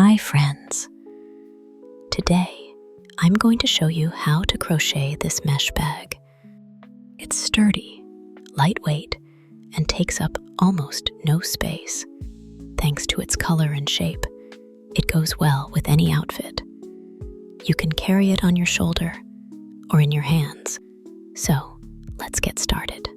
Hi friends! Today, I'm going to show you how to crochet this mesh bag. It's sturdy, lightweight, and takes up almost no space. Thanks to its color and shape, it goes well with any outfit. You can carry it on your shoulder or in your hands. So, let's get started.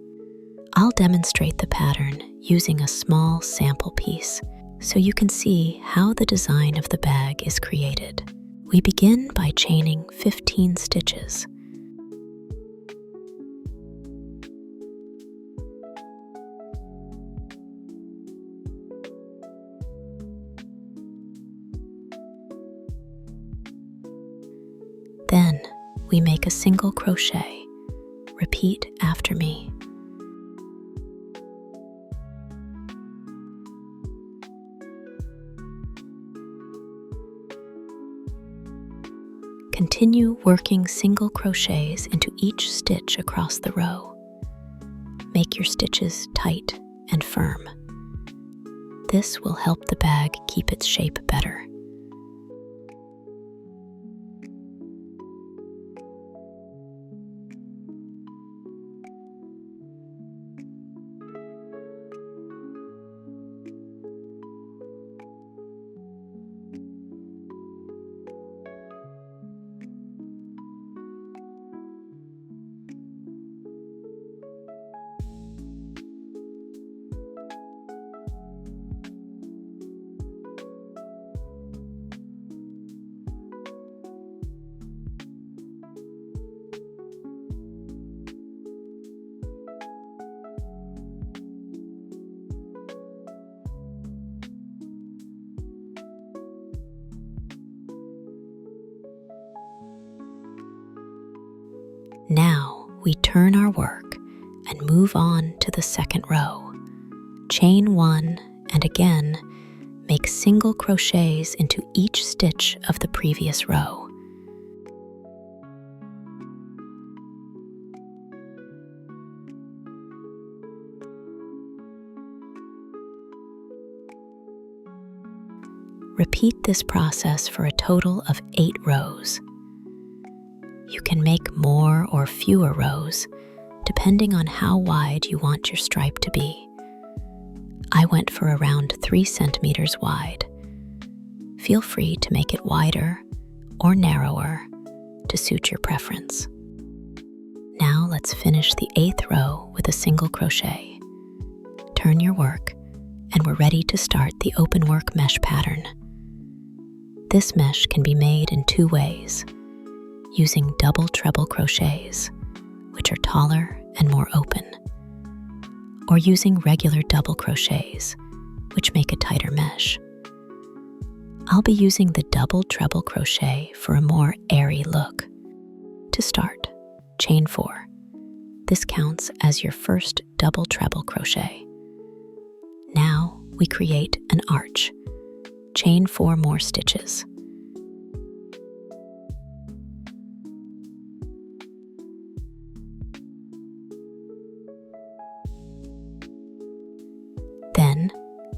I'll demonstrate the pattern using a small sample piece so you can see how the design of the bag is created. We begin by chaining 15 stitches. Then, we make a single crochet. Repeat after me. Continue working single crochets into each stitch across the row. Make your stitches tight and firm. This will help the bag keep its shape better. Now we turn our work and move on to the second row. Chain 1 and again make single crochets into each stitch of the previous row. Repeat this process for a total of 8 rows. You can make more or fewer rows, depending on how wide you want your stripe to be. I went for around 3 centimeters wide. Feel free to make it wider or narrower to suit your preference. Now let's finish the 8th row with a single crochet. Turn your work, and we're ready to start the open work mesh pattern. This mesh can be made in 2 ways. Using double treble crochets, which are taller and more open, or using regular double crochets, which make a tighter mesh. I'll be using the double treble crochet for a more airy look. To start, chain 4. This counts as your first double treble crochet. Now we create an arch. Chain 4 more stitches. Then,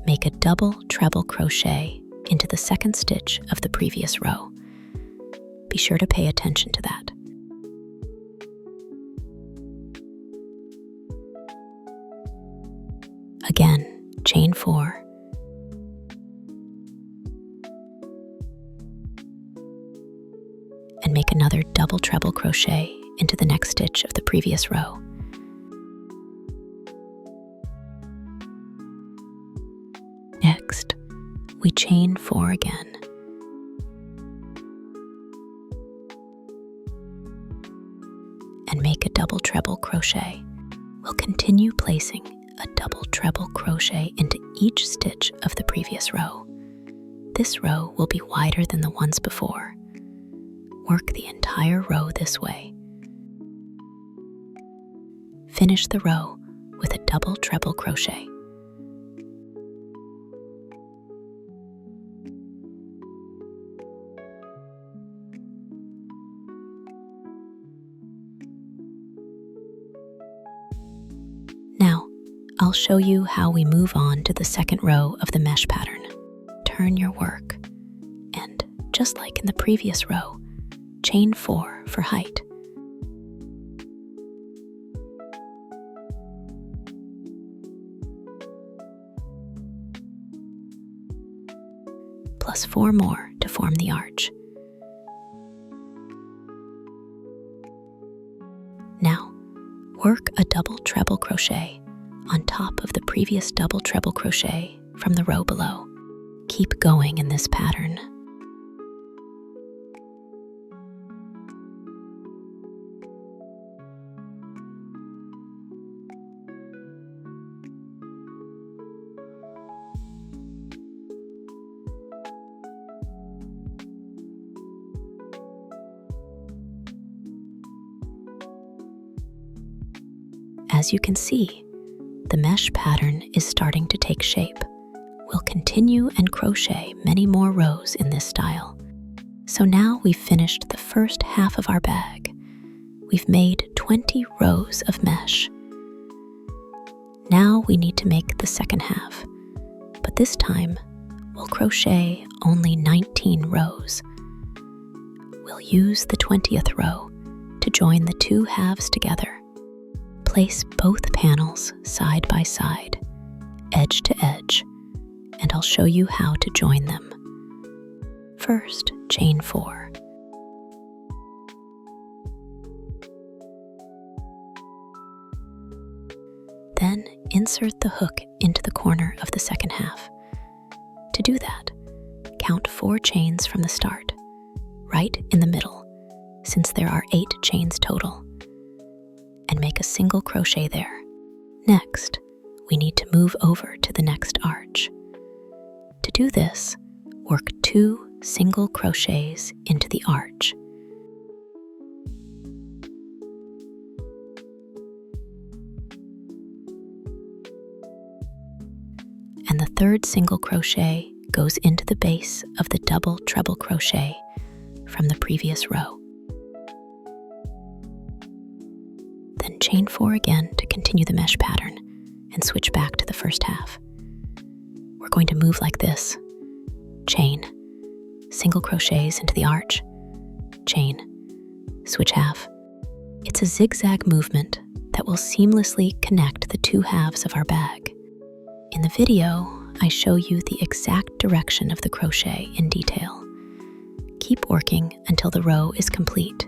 make a double treble crochet into the second stitch of the previous row. Be sure to pay attention to that. Again, chain 4. And make another double treble crochet into the next stitch of the previous row. Next, we chain 4 again. And make a double treble crochet. We'll continue placing a double treble crochet into each stitch of the previous row. This row will be wider than the ones before. Work the entire row this way. Finish the row with a double treble crochet. Now, I'll show you how we move on to the second row of the mesh pattern. Turn your work just like in the previous row. Chain 4 for height. Plus 4 more to form the arch. Now, work a double treble crochet on top of the previous double treble crochet from the row below. Keep going in this pattern. As you can see, the mesh pattern is starting to take shape. We'll continue and crochet many more rows in this style. So now we've finished the first half of our bag. We've made 20 rows of mesh. Now we need to make the second half, but this time we'll crochet only 19 rows. We'll use the 20th row to join the two halves together. Place both panels side by side, edge to edge, and I'll show you how to join them. First, chain 4. Then insert the hook into the corner of the second half. To do that, count 4 chains from the start, right in the middle, since there are 8 chains total, and make a single crochet there. Next, we need to move over to the next arch. To do this, work 2 single crochets into the arch. And the third single crochet goes into the base of the double treble crochet from the previous row. Then chain 4 again to continue the mesh pattern and switch back to the first half. We're going to move like this. Chain, single crochets into the arch, chain, switch half. It's a zigzag movement that will seamlessly connect the two halves of our bag. In the video, I show you the exact direction of the crochet in detail. Keep working until the row is complete.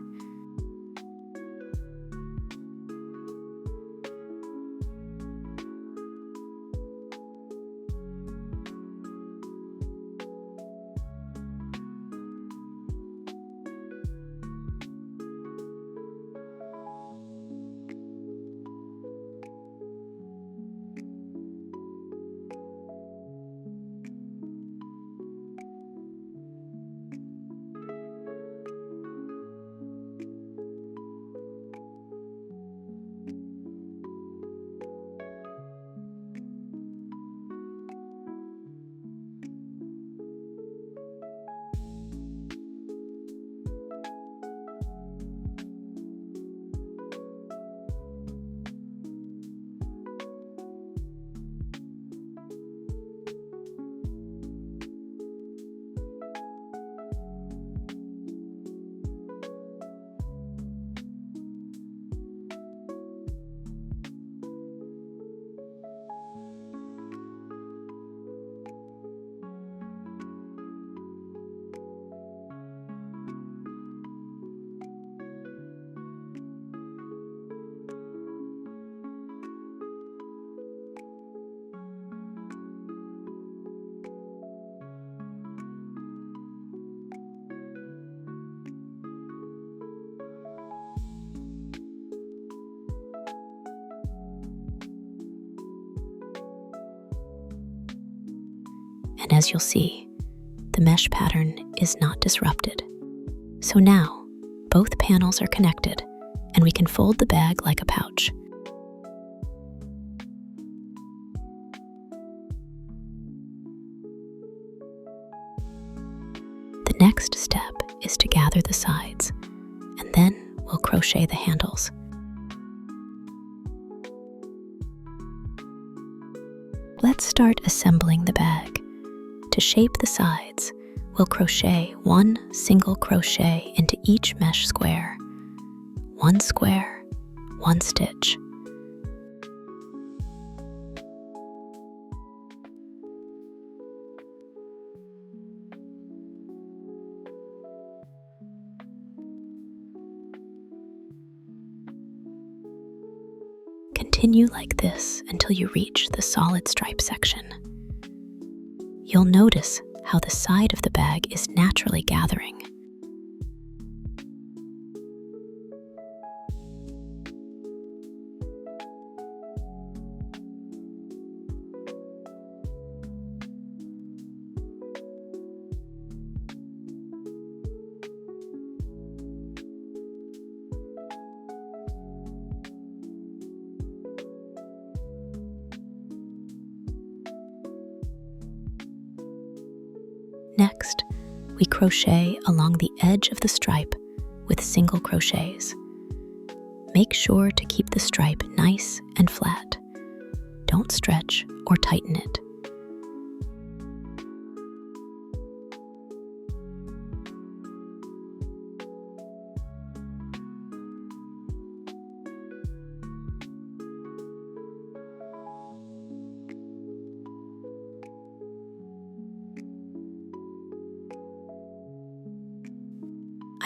And as you'll see, the mesh pattern is not disrupted. So now, both panels are connected, and we can fold the bag like a pouch. The next step is to gather the sides, and then we'll crochet the handles. Let's start assembling the bag. To shape the sides, We'll crochet 1 single crochet into each mesh square. 1 square, 1 stitch. Continue like this until you reach the solid stripe section. You'll notice how the side of the bag is naturally gathering. Next, we crochet along the edge of the stripe with single crochets. Make sure to keep the stripe nice and flat. Don't stretch or tighten it.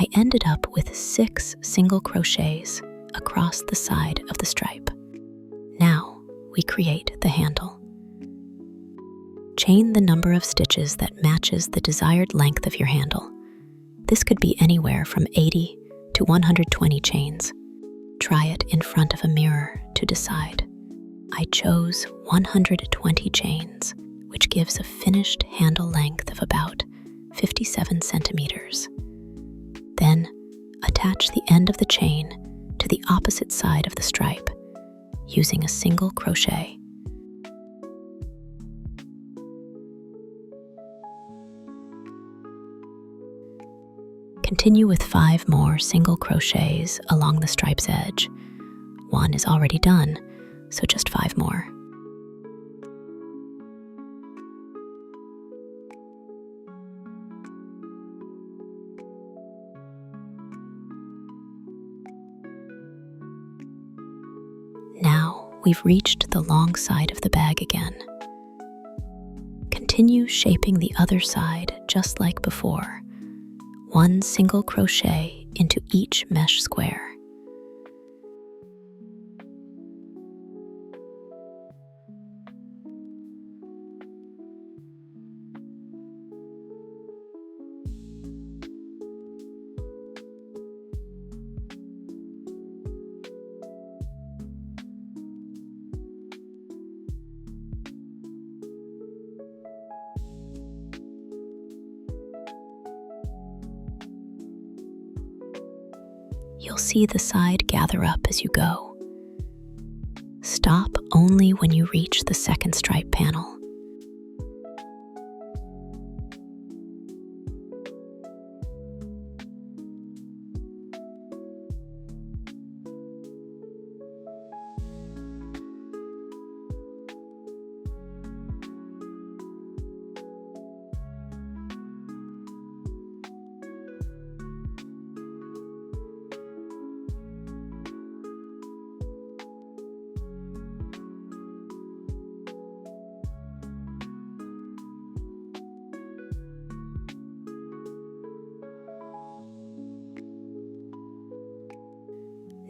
I ended up with 6 single crochets across the side of the stripe. Now we create the handle. Chain the number of stitches that matches the desired length of your handle. This could be anywhere from 80 to 120 chains. Try it in front of a mirror to decide. I chose 120 chains, which gives a finished handle length of about 57 centimeters. Then, attach the end of the chain to the opposite side of the stripe using a single crochet. Continue with 5 more single crochets along the stripe's edge. 1 is already done, so just 5 more. Now we've reached the long side of the bag again. Continue shaping the other side just like before. 1 single crochet into each mesh square. You'll see the side gather up as you go. Stop only when you reach the second stripe panel.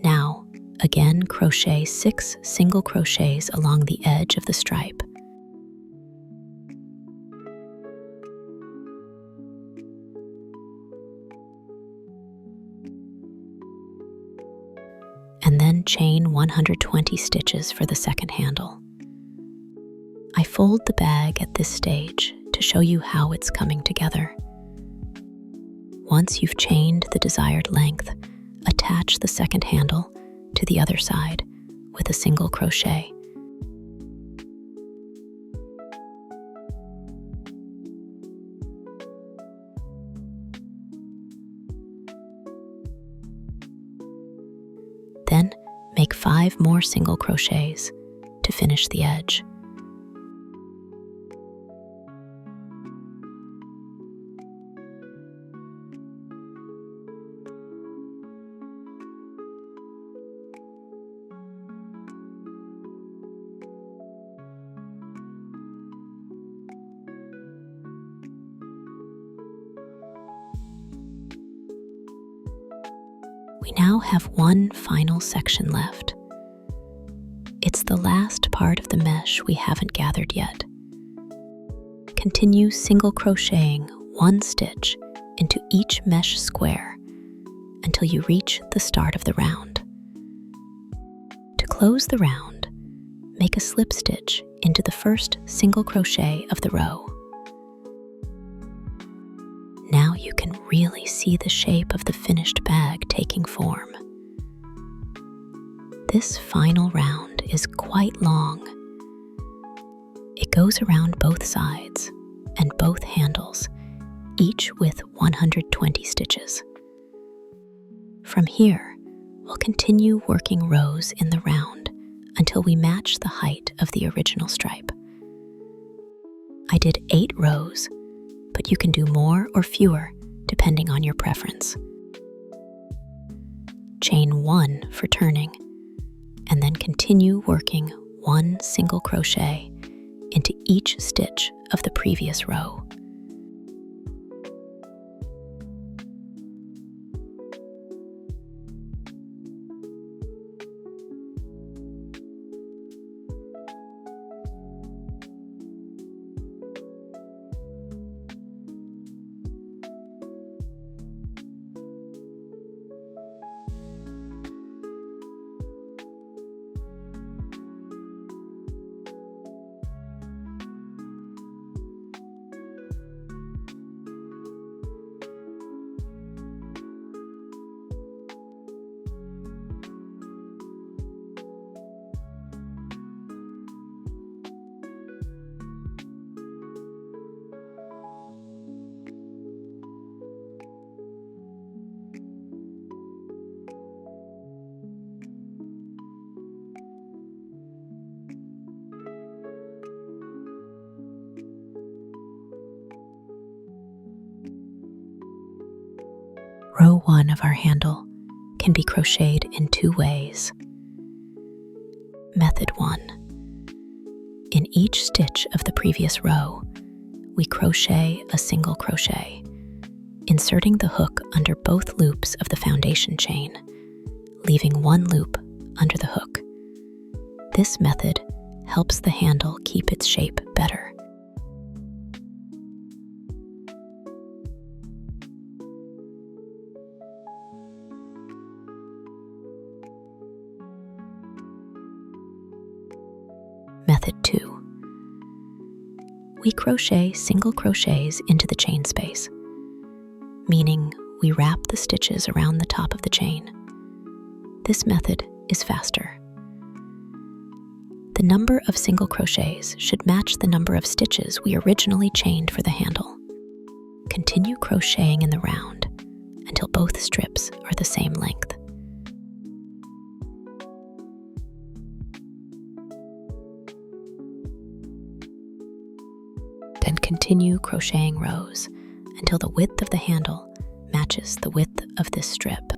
Now, again crochet 6 single crochets along the edge of the stripe. And then chain 120 stitches for the second handle. I fold the bag at this stage to show you how it's coming together. Once you've chained the desired length, attach the second handle to the other side with a single crochet. Then make 5 more single crochets to finish the edge. We now have one final section left. It's the last part of the mesh we haven't gathered yet. Continue single crocheting one stitch into each mesh square until you reach the start of the round. To close the round, make a slip stitch into the first single crochet of the row. Now you can really see the shape of the finished bag taking form. This final round is quite long. It goes around both sides and both handles, each with 120 stitches. From here, we'll continue working rows in the round until we match the height of the original stripe. I did 8 rows, but you can do more or fewer depending on your preference. Chain 1 for turning, and then continue working one single crochet into each stitch of the previous row. Row 1 of our handle can be crocheted in 2 ways. Method 1. In each stitch of the previous row, we crochet a single crochet, inserting the hook under both loops of the foundation chain, leaving one loop under the hook. This method helps the handle keep its shape better. Method 2. We crochet single crochets into the chain space, meaning we wrap the stitches around the top of the chain. This method is faster. The number of single crochets should match the number of stitches we originally chained for the handle. Continue crocheting in the round until both strips are the same length. Then continue crocheting rows until the width of the handle matches the width of this strip.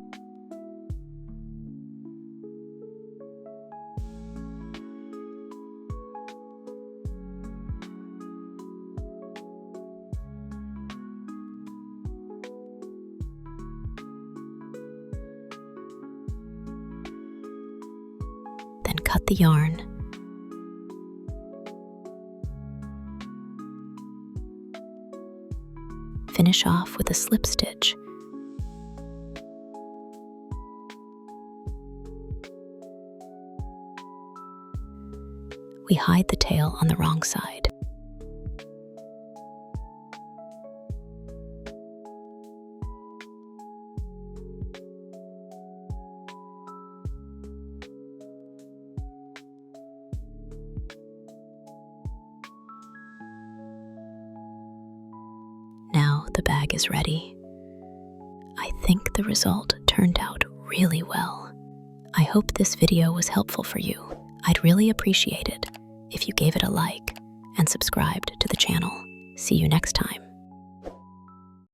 Then cut the yarn. Finish off with a slip stitch. We hide the tail on the wrong side. Now the bag is ready. I think the result turned out really well. I hope this video was helpful for you. I'd really appreciate it if you gave it a like and subscribed to the channel. See you next time.